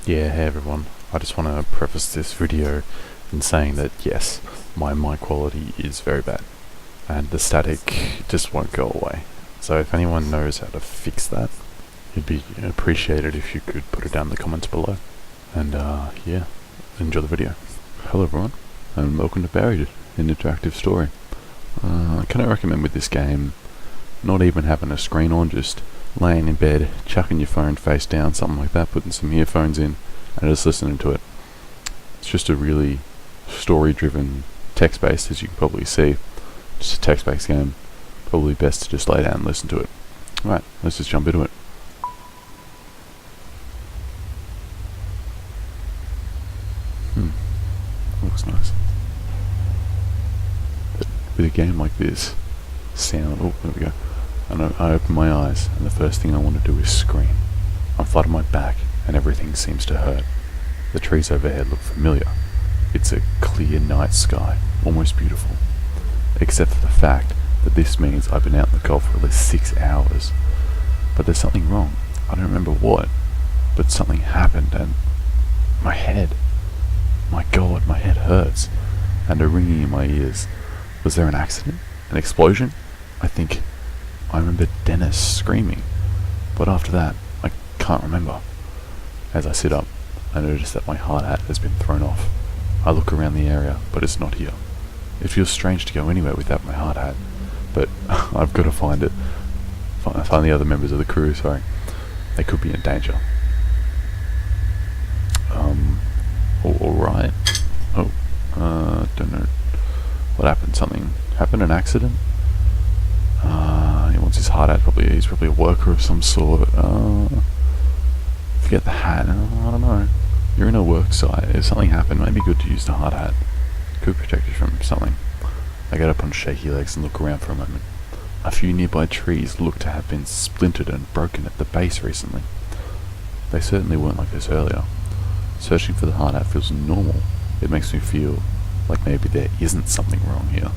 Yeah, hey everyone. I just want to preface this video in saying that yes, my mic quality is very bad and the static just won't go away. So if anyone knows how to fix that, it'd be appreciated if you could put it down in the comments below. And yeah, enjoy the video. Hello everyone, and welcome to Buried, an interactive story. Can I recommend with this game, not even having a screen on, just laying in bed, chucking your phone face down, something like that, putting some earphones in, and just listening to it. It's just a really story-driven, text-based, as you can probably see. Just a text-based game. Probably best to just lay down and listen to it. Alright, let's just jump into it. Looks nice. But with a game like this, sound, oh, there we go. I open my eyes, and the first thing I want to do is scream. I'm flat on my back, and everything seems to hurt. The trees overhead look familiar. It's a clear night sky, almost beautiful. Except for the fact that this means I've been out in the Gulf for at least 6 hours. But there's something wrong. I don't remember what, but something happened, and my head. My God, my head hurts, and a ringing in my ears. Was there an accident? An explosion? I remember Dennis screaming, but after that, I can't remember. As I sit up, I notice that my hard hat has been thrown off. I look around the area, but it's not here. It feels strange to go anywhere without my hard hat, but I've got to find it. Find the other members of the crew, sorry. They could be in danger. Alright. Don't know. What happened? Something happened? An accident? He wants his hard hat, he's probably a worker of some sort. Forget the hat, I don't know. You're in a work site, if something happened, it might be good to use the hard hat. Could protect you from something. I get up on shaky legs and look around for a moment. A few nearby trees look to have been splintered and broken at the base recently. They certainly weren't like this earlier. Searching for the hard hat feels normal. It makes me feel like maybe there isn't something wrong here.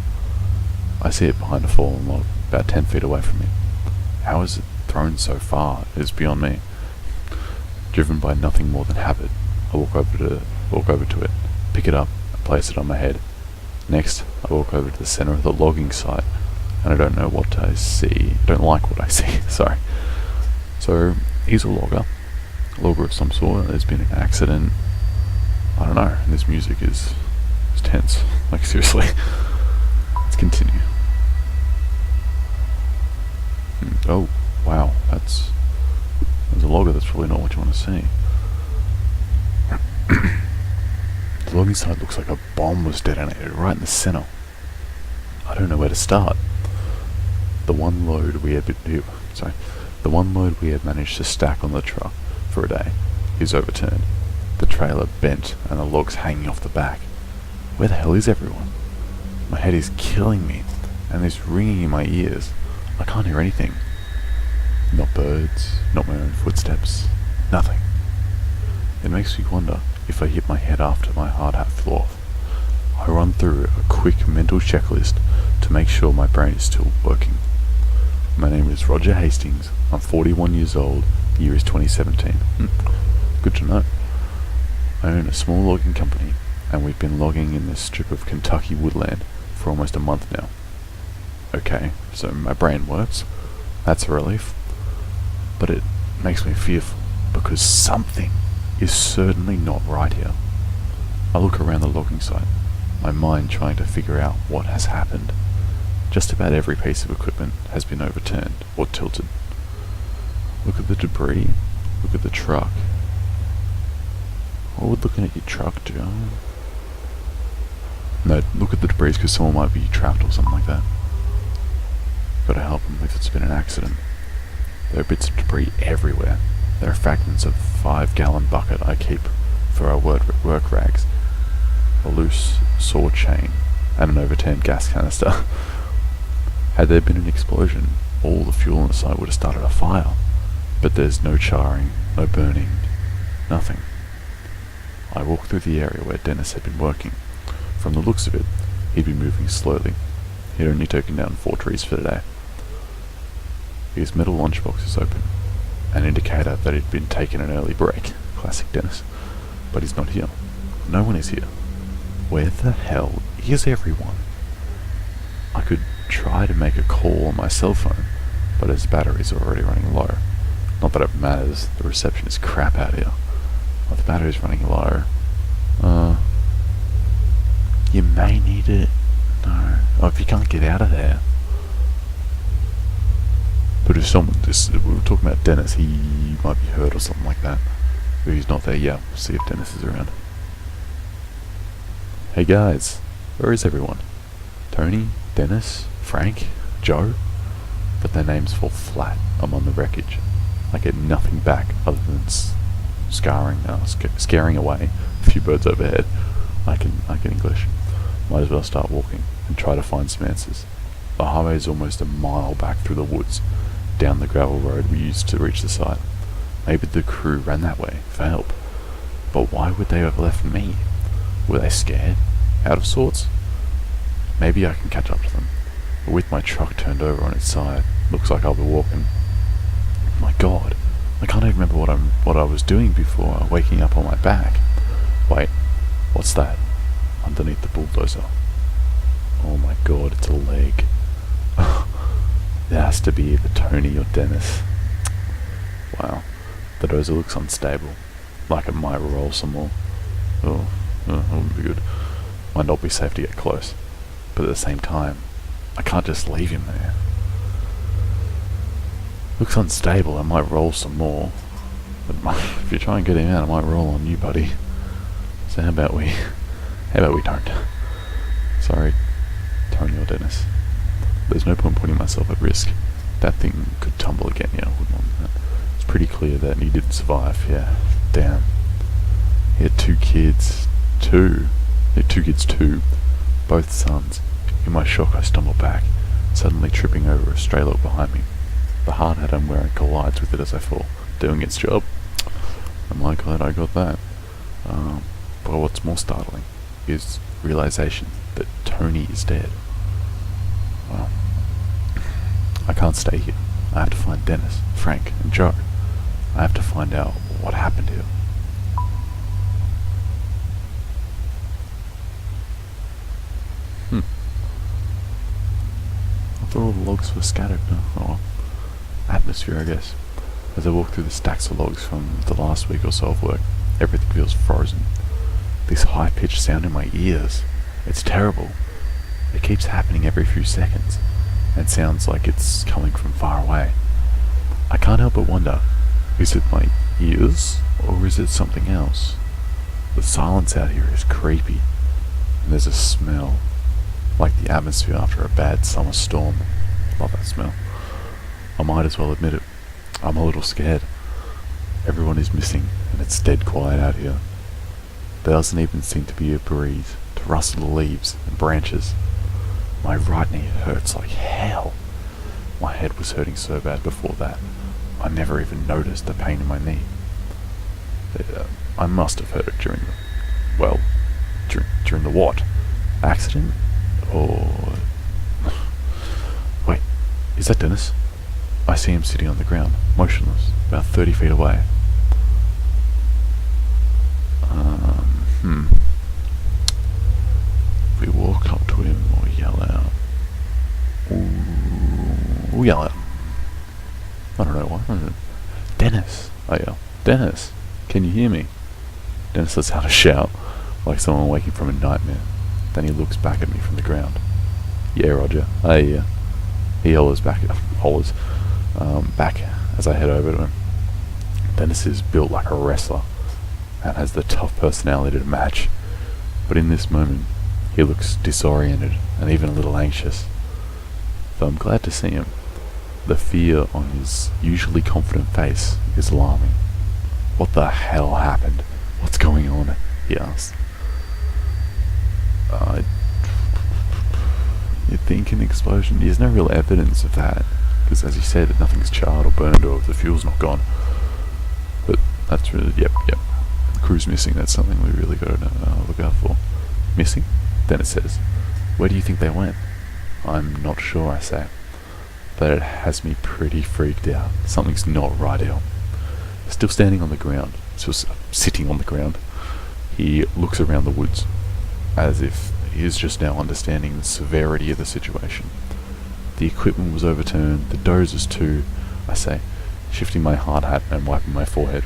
I see it behind a fallen log, about 10 feet away from me. How is it thrown so far? It is beyond me. Driven by nothing more than habit, I walk over to it, pick it up, and place it on my head. Next, I walk over to the center of the logging site, and I don't know what I see. I don't like what I see, sorry. So, he's a logger of some sort. There's been an accident. I don't know, and this music is tense. Like, seriously. Let's continue. Oh, wow, there's a logger. That's probably not what you want to see. The logging site looks like a bomb was detonated right in the center. I don't know where to start. The one load we had managed to stack on the truck for a day is overturned. The trailer bent and the logs hanging off the back. Where the hell is everyone? My head is killing me, and there's ringing in my ears. I can't hear anything. Not birds, not my own footsteps, nothing. It makes me wonder if I hit my head after my hard hat flew off. I run through a quick mental checklist to make sure my brain is still working. My name is Roger Hastings. I'm 41 years old. Year is 2017. Good to know. I own a small logging company, and we've been logging in this strip of Kentucky woodland for almost a month now. Okay, so my brain works. That's a relief. But it makes me fearful, because something is certainly not right here. I look around the logging site, my mind trying to figure out what has happened. Just about every piece of equipment has been overturned or tilted. Look at the debris. Look at the truck. What would looking at your truck do? No, look at the debris, because someone might be trapped or something like that. Gotta help them if it's been an accident. There are bits of debris everywhere. There are fragments of a 5-gallon bucket I keep for our work rags, a loose saw chain, and an overturned gas canister. Had there been an explosion, all the fuel on the site would have started a fire. But there's no charring, no burning, nothing. I walk through the area where Dennis had been working. From the looks of it, he'd been moving slowly. He'd only taken down 4 trees for the day. His metal lunchbox is open, an indicator that he'd been taking an early break. Classic Dennis. but he's not here. No one is here. Where the hell is everyone? I could try to make a call on my cell phone, but his battery's already running low. Not that it matters, the reception is crap out here. Well, the battery's running low. You may need it. No. Oh, if you can't get out of there. But if we were talking about Dennis, he might be hurt or something like that. But he's not there yet. We'll see if Dennis is around. Hey guys, where is everyone? Tony, Dennis, Frank, Joe? But their names fall flat among the wreckage. I get nothing back other than scaring away a few birds overhead. I can English. Might as well start walking and try to find some answers. The highway is almost a mile back through the woods, down the gravel road we used to reach the site. Maybe the crew ran that way for help. But why would they have left me? Were they scared? Out of sorts? Maybe I can catch up to them. But with my truck turned over on its side, looks like I'll be walking. My God, I can't even remember what I was doing before waking up on my back. Wait, what's that? Underneath the bulldozer. Oh my God, it's a leg. It has to be either Tony or Dennis. Wow, the dozer looks unstable, like it might roll some more. Oh, that wouldn't be good. Might not be safe to get close, but at the same time, I can't just leave him there. Looks unstable, I might roll some more. But if you try and get him out, I might roll on you, buddy. So how about we don't? Sorry, Tony or Dennis. There's no point putting myself at risk. That thing could tumble again, yeah, I wouldn't want that. It's pretty clear that he didn't survive, yeah. Damn. He had two kids. He had two kids too. Both sons. In my shock I stumbled back, suddenly tripping over a stray log behind me. The hard hat I'm wearing collides with it as I fall, doing its job. Am I glad I got that? But what's more startling is realization that Tony is dead. Well, I can't stay here. I have to find Dennis, Frank, and Joe. I have to find out what happened here. I thought all the logs were scattered. Oh, atmosphere, I guess. As I walk through the stacks of logs from the last week or so of work, everything feels frozen. This high-pitched sound in my ears. It's terrible. It keeps happening every few seconds, and sounds like it's coming from far away. I can't help but wonder, is it my ears, or is it something else? The silence out here is creepy, and there's a smell, like the atmosphere after a bad summer storm. Love that smell. I might as well admit it. I'm a little scared. Everyone is missing, and it's dead quiet out here. There doesn't even seem to be a breeze to rustle the leaves and branches. My right knee hurts like hell. My head was hurting so bad before that, I never even noticed the pain in my knee. I must have heard it during the what? Accident? Or... Wait, is that Dennis? I see him sitting on the ground, motionless, about 30 feet away. We walk up to him or yell out. We'll yell out. I don't know why. Dennis! I yell. Dennis! Can you hear me? Dennis lets out a shout, like someone waking from a nightmare. Then he looks back at me from the ground. Yeah, Roger. I He hollers back as I head over to him. Dennis is built like a wrestler and has the tough personality to match, but in this moment he looks disoriented and even a little anxious. Though I'm glad to see him, the fear on his usually confident face is alarming. What the hell happened? What's going on? He asks. You think an explosion? There's no real evidence of that, because as he said, nothing's charred or burned or the fuel's not gone. But that's really, yep. The crew's missing. That's something we really got to look out for. Missing? Then it says, where do you think they went? I'm not sure, I say. But it has me pretty freaked out. Something's not right here. Still standing on the ground, still sitting on the ground, He looks around the woods, as if he is just now understanding the severity of the situation. The equipment was overturned, the dozers too, I say, shifting my hard hat and wiping my forehead.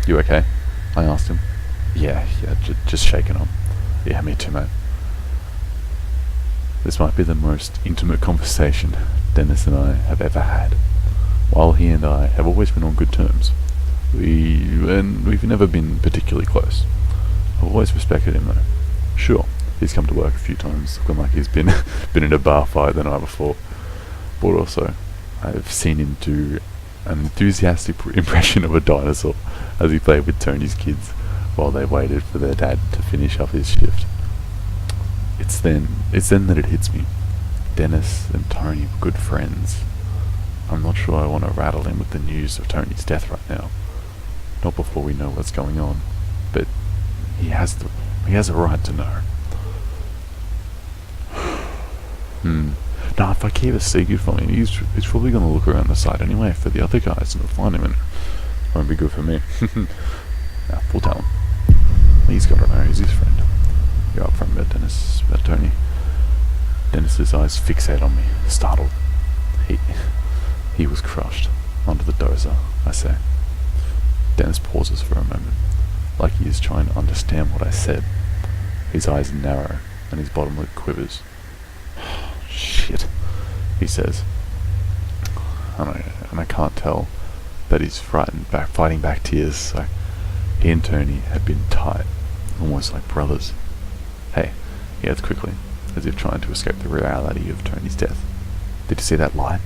You okay? I asked him. Yeah, just shaking on. Yeah, me too, mate. This might be the most intimate conversation Dennis and I have ever had. While he and I have always been on good terms, we've never been particularly close. I've always respected him though. Sure, he's come to work a few times, looking like he's been in a bar fight the night before. But also, I've seen him do an enthusiastic impression of a dinosaur as he played with Tony's kids while they waited for their dad to finish up his shift. It's then that it hits me. Dennis and Tony were good friends. I'm not sure I want to rattle him with the news of Tony's death right now. Not before we know what's going on. But he has a right to know. Now, if I keep a secret from him, he's probably going to look around the site anyway for the other guys and find him, and it won't be good for me. Nah, we'll tell him. He's got to know he's his friend. You're up front about Dennis, about Tony. Dennis's eyes fixate on me, startled. He was crushed onto the dozer, I say. Dennis pauses for a moment, like he is trying to understand what I said. His eyes narrow, and his bottom lip quivers. Shit, he says. And I can't tell that he's fighting back tears. So he and Tony had been tight, almost like brothers. Hey, he adds quickly, as if trying to escape the reality of Tony's death. Did you see that light?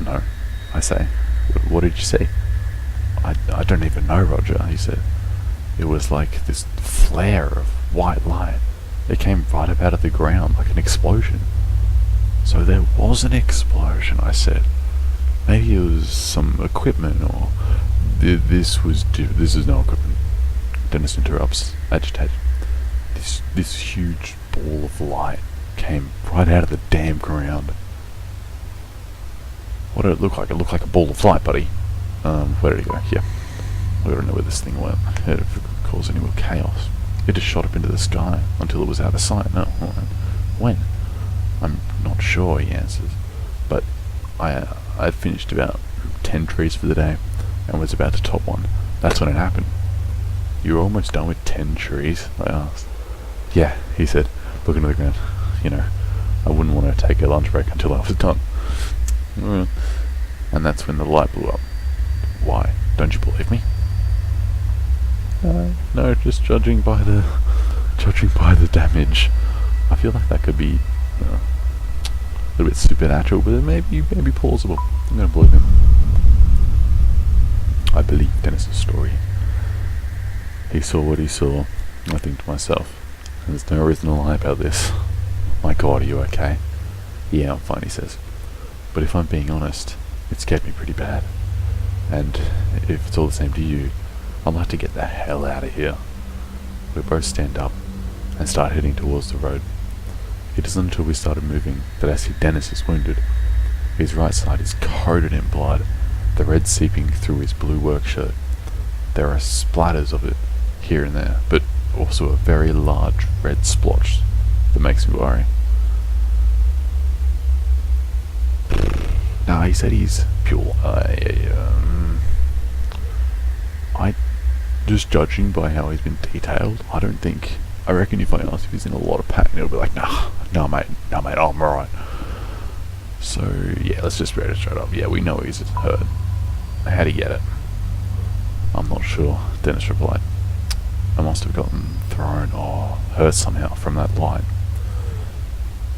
No, I say. What did you see? I don't even know, Roger, he said. It was like this flare of white light. It came right up out of the ground like an explosion. So there was an explosion, I said. Maybe it was some equipment, or this is no equipment. Dennis interrupts, agitated. This huge ball of light came right out of the damn ground. What did it look like? It looked like a ball of light, buddy. Where did it go? Yeah. I don't know where this thing went. It could cause any more chaos. It just shot up into the sky until it was out of sight. No, when? I'm not sure, he answers. But I'd finished about 10 trees for the day and was about to top one. That's when it happened. You were almost done with 10 trees? I asked. Yeah, he said, looking at the ground. You know, I wouldn't want to take a lunch break until I was done. And that's when the light blew up. Why? Don't you believe me? No, just judging by the damage. I feel like that could be a little bit supernatural, but it may be plausible. I'm gonna believe him. I believe Dennis's story. He saw what he saw. I think to myself, there's no reason to lie about this. My God, are you okay? Yeah, I'm fine, he says. But if I'm being honest, it scared me pretty bad. And if it's all the same to you, I'd like to get the hell out of here. We both stand up and start heading towards the road. It isn't until we started moving that I see Dennis is wounded. His right side is coated in blood, the red seeping through his blue work shirt. There are splatters of it here and there, but also a very large red splotch that makes me worry. Nah, he said he's pure. Just judging by how he's been detailed, I reckon if I ask if he's in a lot of pain, he'll be like, nah mate, I'm alright. So yeah, let's just read it straight up. Yeah, we know he's hurt. How'd he get it? I'm not sure, Dennis replied. I must have gotten thrown or hurt somehow from that light.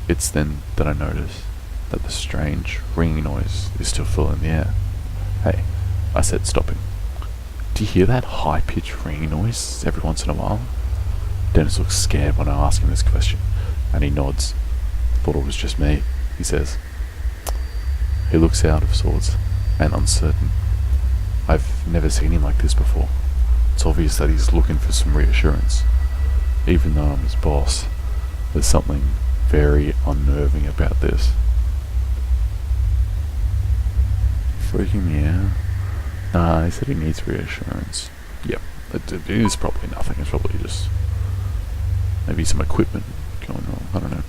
It's then that I notice that the strange ringing noise is still filling the air. Hey, I said, stopping. Do you hear that high-pitched ringing noise every once in a while? Dennis looks scared when I ask him this question, and he nods. Thought it was just me, he says. He looks out of sorts and uncertain. I've never seen him like this before. It's obvious that he's looking for some reassurance. Even though I'm his boss, there's something very unnerving about this. Freaking me out. Nah, he said he needs reassurance. Yep, It is probably nothing. It's probably just maybe some equipment going wrong. I don't know.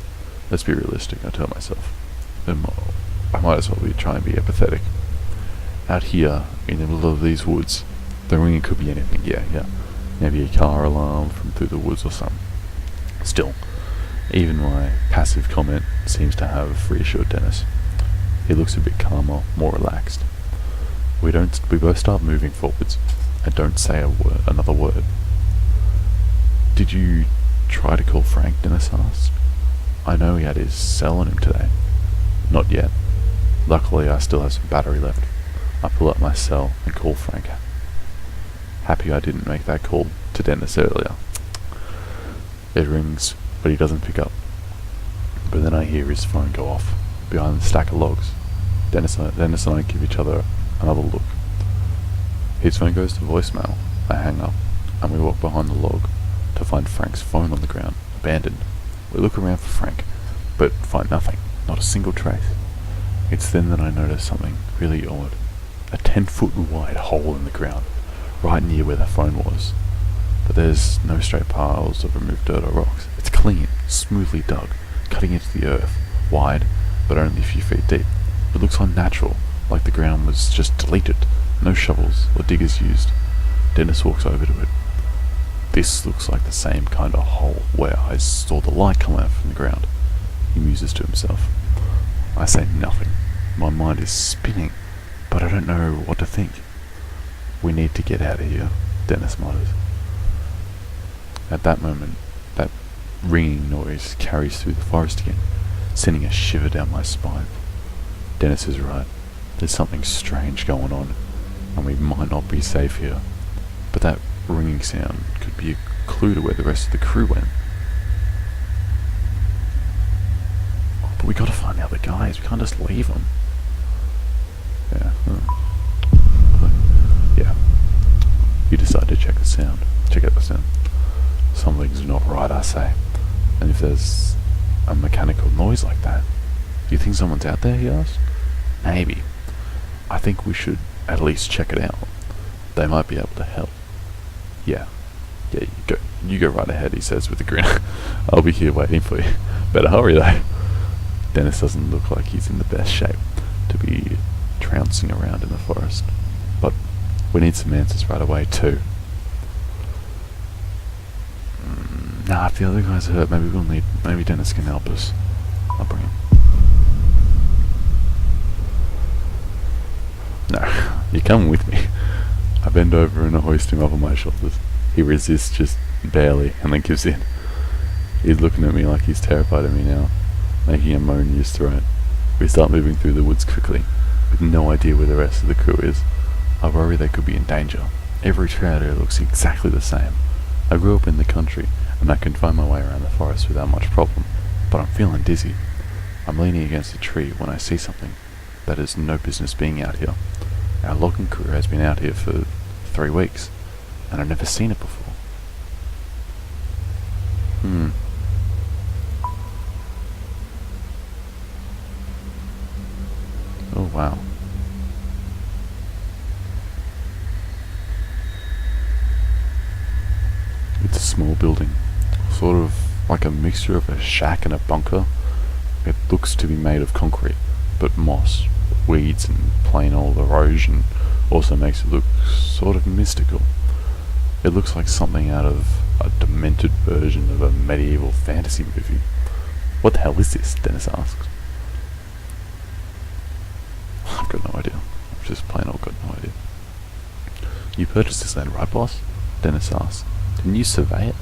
Let's be realistic, I tell myself. I might as well be trying to be empathetic. Out here, in the middle of these woods, the ringing could be anything, yeah. Maybe a car alarm from through the woods or something. Still, even my passive comment seems to have reassured Dennis. He looks a bit calmer, more relaxed. We both start moving forwards. I don't say another word. Did you try to call Frank? Dennis asked. I know he had his cell on him today. Not yet. Luckily, I still have some battery left. I pull out my cell and call Frank. Happy I didn't make that call to Dennis earlier. It rings, but he doesn't pick up. But then I hear his phone go off behind the stack of logs. Dennis and I give each other another look. His phone goes to voicemail. I hang up, and we walk behind the log to find Frank's phone on the ground, abandoned. We look around for Frank, but find nothing, not a single trace. It's then that I notice something really odd. A 10-foot wide hole in the ground, right near where the phone was. But there's no straight piles of removed dirt or rocks. It's clean, smoothly dug, cutting into the earth, wide, but only a few feet deep. It looks unnatural, like the ground was just deleted, no shovels or diggers used. Dennis walks over to it. This looks like the same kind of hole where I saw the light come out from the ground. He muses to himself. I say nothing. My mind is spinning, but I don't know what to think. We need to get out of here, Dennis mutters. At that moment, that ringing noise carries through the forest again, sending a shiver down my spine. Dennis is right. There's something strange going on, and we might not be safe here. But that ringing sound could be a clue to where the rest of the crew went. But we gotta find the other guys. We can't just leave them. Yeah. You decide to check out the sound. Something's not right, I say. And if there's a mechanical noise like that, do you think someone's out there? He asked. Maybe. I think we should at least check it out. They might be able to help. Yeah, you go right ahead, he says with a grin. I'll be here waiting for you. Better hurry though. Dennis doesn't look like he's in the best shape to be trouncing around in the forest. But we need some answers right away too. Nah, if the other guys are hurt, maybe Dennis can help us. I'll bring him. No, you're coming with me. I bend over and I hoist him up on my shoulders. He resists just barely and then gives in. He's looking at me like he's terrified of me now, making a moan in his throat. We start moving through the woods quickly, with no idea where the rest of the crew is. I worry they could be in danger. Every trail area looks exactly the same. I grew up in the country, and I can find my way around the forest without much problem, but I'm feeling dizzy. I'm leaning against a tree when I see something that has no business being out here. Our logging crew has been out here for 3 weeks, and I've never seen it before. Oh wow. It's a small building, sort of like a mixture of a shack and a bunker. It looks to be made of concrete, but moss, weeds and plain old erosion also makes it look sort of mystical. It looks like something out of a demented version of a medieval fantasy movie. What the hell is this? Dennis asks. I've got no idea. I've just plain old got no idea. You purchased this land, right, boss? Dennis asks. Didn't you survey it?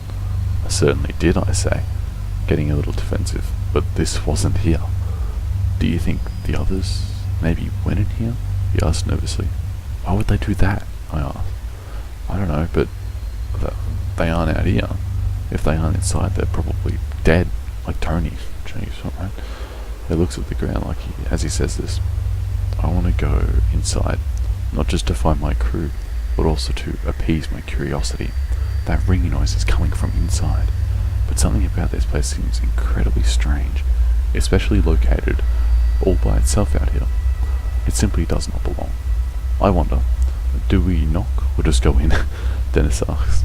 I certainly did, I say, getting a little defensive, but this wasn't here. Do you think the others maybe went in here? He asked nervously. Why would they do that? I asked. I don't know, but they aren't out here. If they aren't inside, they're probably dead, like Tony. Right? He looks at the ground like as he says this. I want to go inside, not just to find my crew, but also to appease my curiosity. That ringing noise is coming from inside, but something about this place seems incredibly strange, especially located all by itself out here. It simply does not belong. I wonder, Do we knock or just go in? Dennis asks.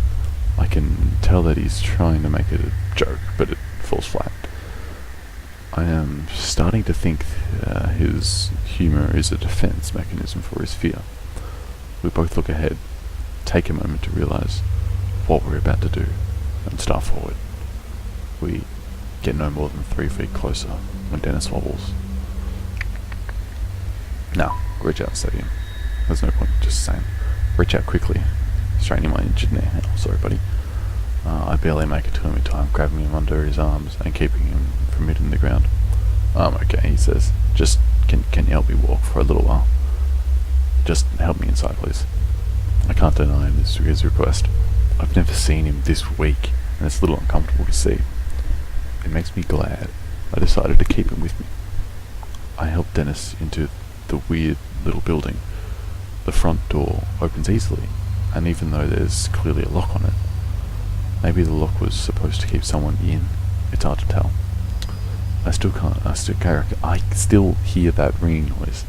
I can tell that he's trying to make it a joke, but it falls flat. I am starting to think his humour is a defence mechanism for his fear. We both look ahead, take a moment to realise what we're about to do, and start forward. We get no more than 3 feet closer when Dennis wobbles. Now, reach out and steady him. There's no point just saying. Reach out quickly, straining my injured knee. Oh, sorry, buddy. I barely make it to him in time, grabbing him under his arms and keeping him from hitting the ground. I'm okay, he says. Just, can you help me walk for a little while? Just help me inside, please. I can't deny his request. I've never seen him this weak, and it's a little uncomfortable to see. It makes me glad I decided to keep him with me. I help Dennis into the weird little building. The front door opens easily, and even though there's clearly a lock on it, maybe the lock was supposed to keep someone in. It's hard to tell. I still hear that ringing noise.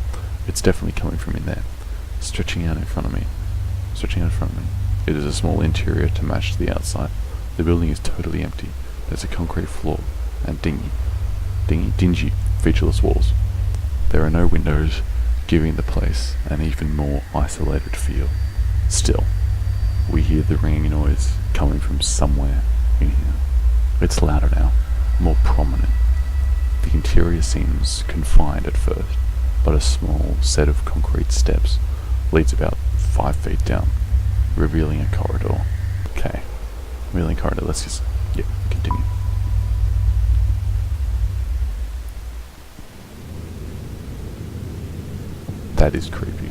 It's definitely coming from in there, stretching out in front of me. It is a small interior to match the outside. The building is totally empty. There's a concrete floor and dingy, featureless walls. There are no windows, giving the place an even more isolated feel. Still, we hear the ringing noise coming from somewhere in here. It's louder now, more prominent. The interior seems confined at first, but a small set of concrete steps leads about 5 feet down, revealing a corridor. Okay, revealing corridor, let's just, continue. That is creepy.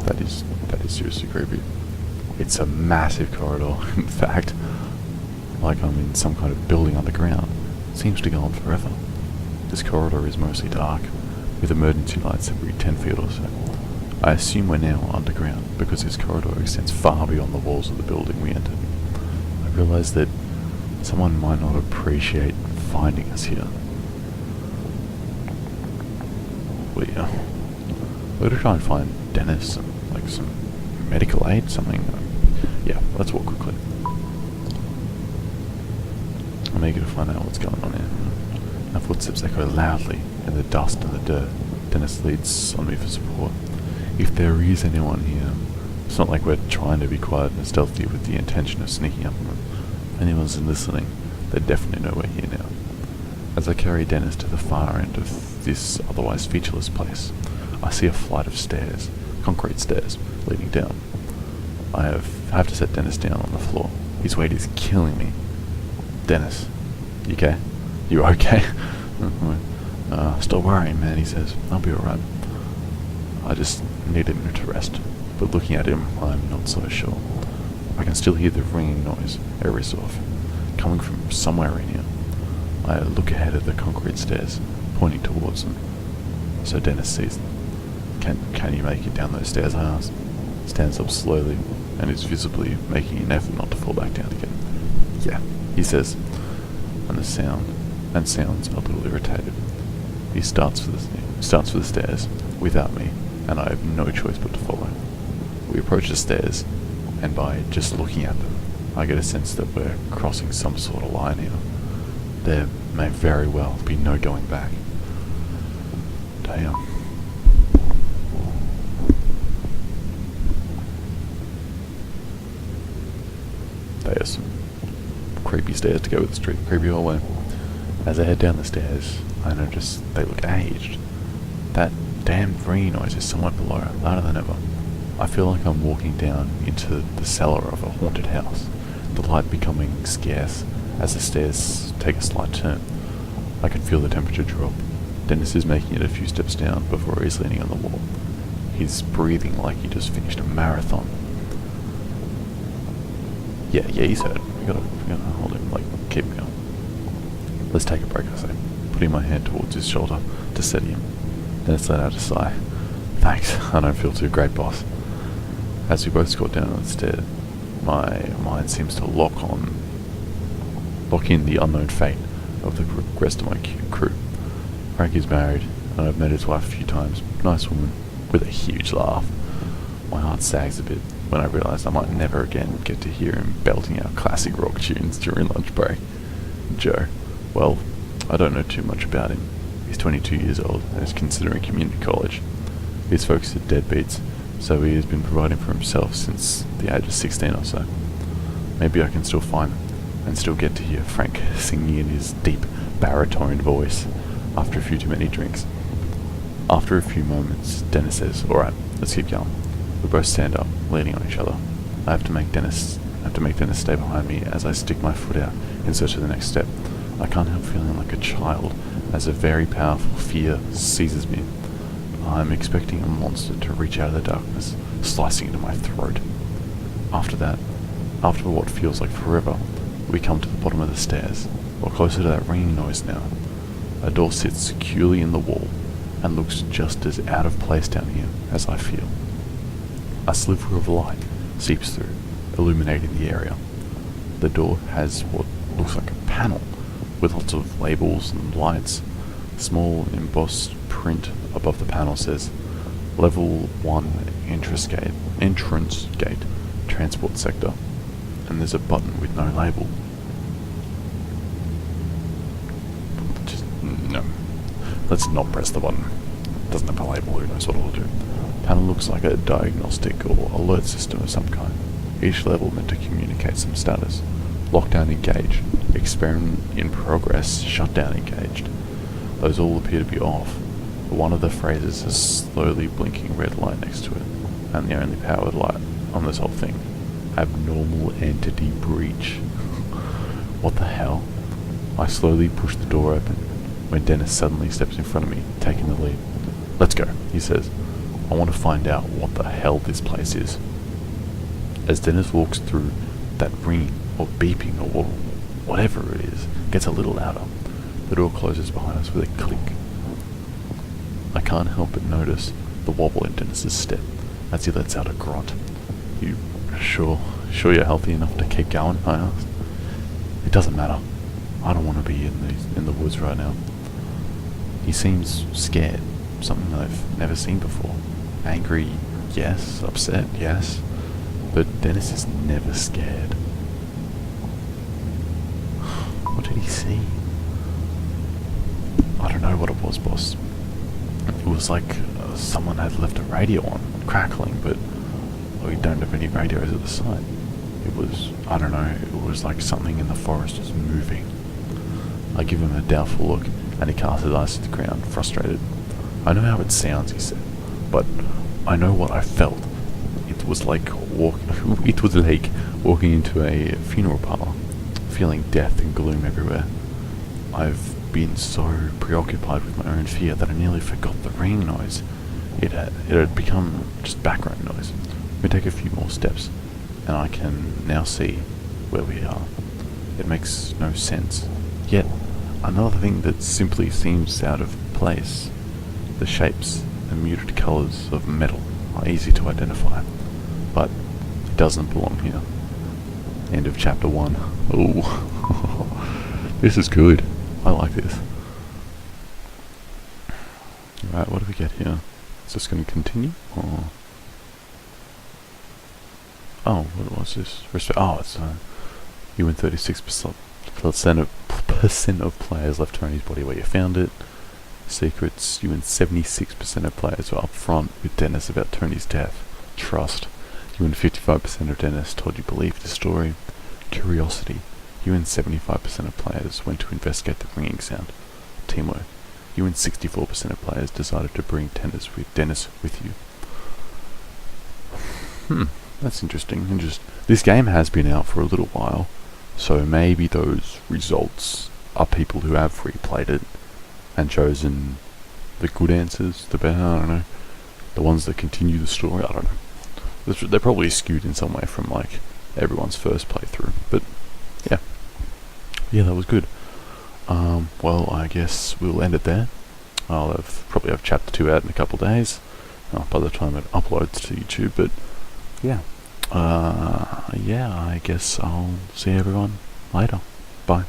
That is seriously creepy. It's a massive corridor, in fact, like I'm in some kind of building underground. It seems to go on forever. This corridor is mostly dark, with emergency lights every 10 feet or so. I assume we're now underground, because this corridor extends far beyond the walls of the building we entered. I realise that someone might not appreciate finding us here. We're gonna try and find Dennis, like some medical aid, something. Yeah, let's walk quickly. I'm eager to find out what's going on here. Our footsteps echo loudly in the dust and the dirt. Dennis leads on me for support. If there is anyone here, it's not like we're trying to be quiet and stealthy with the intention of sneaking up on them. If anyone's listening, they definitely know we're here now. As I carry Dennis to the far end of this otherwise featureless place, I see a flight of stairs, concrete stairs, leading down. I have to set Dennis down on the floor. His weight is killing me. Dennis, you okay? You okay? Stop worrying, man, he says. I'll be alright. I just need a minute to rest. But looking at him, I'm not so sure. I can still hear the ringing noise every so often, coming from somewhere in here. I look ahead at the concrete stairs, pointing towards them, so Dennis sees them. Can you make it down those stairs, I ask. Stands up slowly, and is visibly making an effort not to fall back down again. Yeah, he says, and sounds a little irritated. He starts for the stairs, without me, and I have no choice but to follow. We approach the stairs, and by just looking at them, I get a sense that we're crossing some sort of line here. There may very well be no going back. Damn. They are some creepy stairs to go with the street, creepy hallway. As I head down the stairs, I notice they look aged. That damn ringing noise is somewhat below, louder than ever. I feel like I'm walking down into the cellar of a haunted house, the light becoming scarce as the stairs take a slight turn. I can feel the temperature drop. Dennis is making it a few steps down before he's leaning on the wall. He's breathing like he just finished a marathon. Yeah, he's hurt. We gotta hold him, keep him going. Let's take a break, I say, putting my hand towards his shoulder to steady him. Dennis let out a sigh. Thanks, I don't feel too great, boss. As we both squat down on the stairs, my mind seems to lock in the unknown fate of the rest of my crew. Frankie's married, and I've met his wife a few times. Nice woman, with a huge laugh. My heart sags a bit when I realise I might never again get to hear him belting out classic rock tunes during lunch break. Joe, well, I don't know too much about him. He's 22 years old and is considering community college. His folks are deadbeats, so he has been providing for himself since the age of 16 or so. Maybe I can still find him and still get to hear Frank singing in his deep baritone voice after a few too many drinks. After a few moments, Dennis says, "Alright, let's keep going." We both stand up, leaning on each other. I have to make Dennis stay behind me as I stick my foot out in search of the next step. I can't help feeling like a child as a very powerful fear seizes me. I'm expecting a monster to reach out of the darkness, slicing into my throat. After what feels like forever, we come to the bottom of the stairs. We're closer to that ringing noise now. A door sits securely in the wall and looks just as out of place down here as I feel. A sliver of light seeps through, illuminating the area. The door has what looks like a panel with lots of labels and lights. Small embossed print above the panel says, "Level 1 entrance gate, transport sector," and there's a button with no label. Just, no. Let's not press the button. It doesn't have a label, who knows what it'll do. Panel looks like a diagnostic or alert system of some kind. Each level meant to communicate some status. Lockdown engaged, experiment in progress, shutdown engaged. Those all appear to be off, but one of the phrases has slowly blinking red light next to it, and the only powered light on this whole thing. Abnormal entity breach. What the hell? I slowly push the door open, when Dennis suddenly steps in front of me, taking the lead. "Let's go," he says. "I want to find out what the hell this place is." As Dennis walks through, that ringing or beeping or whatever it is gets a little louder. The door closes behind us with a click. I can't help but notice the wobble in Dennis's step as he lets out a grunt. "You sure you're healthy enough to keep going?" I asked. "It doesn't matter. I don't want to be in the woods right now." He seems scared, something I've never seen before. Angry, yes. Upset, yes. But Dennis is never scared. What did he see? I don't know what it was, boss. It was like someone had left a radio on, crackling, but we don't have any radios at the site. It was, I don't know, it was like something in the forest was moving. I give him a doubtful look, and he casts his eyes to the ground, frustrated. "I know how it sounds," he said, "but I know what I felt. It was like walking into a funeral parlor, feeling death and gloom everywhere. I've been so preoccupied with my own fear that I nearly forgot the ringing noise. It had become just background noise. We take a few more steps, and I can now see where we are. It makes no sense. Yet, another thing that simply seems out of place. The shapes and muted colours of metal are easy to identify, but it doesn't belong here." End of chapter 1. Ooh. This is good. I like this. Alright, what do we get here? Is this going to continue? Or... oh, what was this? Oh, it's you win 36% of players left Tony's body where you found it. Secrets, you win 76% of players were up front with Dennis about Tony's death. Trust, you win 55% of Dennis told you believed the story. Curiosity, you win 75% of players went to investigate the ringing sound. Teamwork, you win 64% of players decided to bring Dennis with you. That's interesting. This game has been out for a little while, so maybe those results are people who have replayed it and chosen the good answers, the better, I don't know, the ones that continue the story, I don't know. They're probably skewed in some way from like everyone's first playthrough, but yeah, that was good. Well, I guess we'll end it there. I'll probably have chapter 2 out in a couple of days, by the time it uploads to YouTube, but yeah, I guess I'll see everyone later. Bye.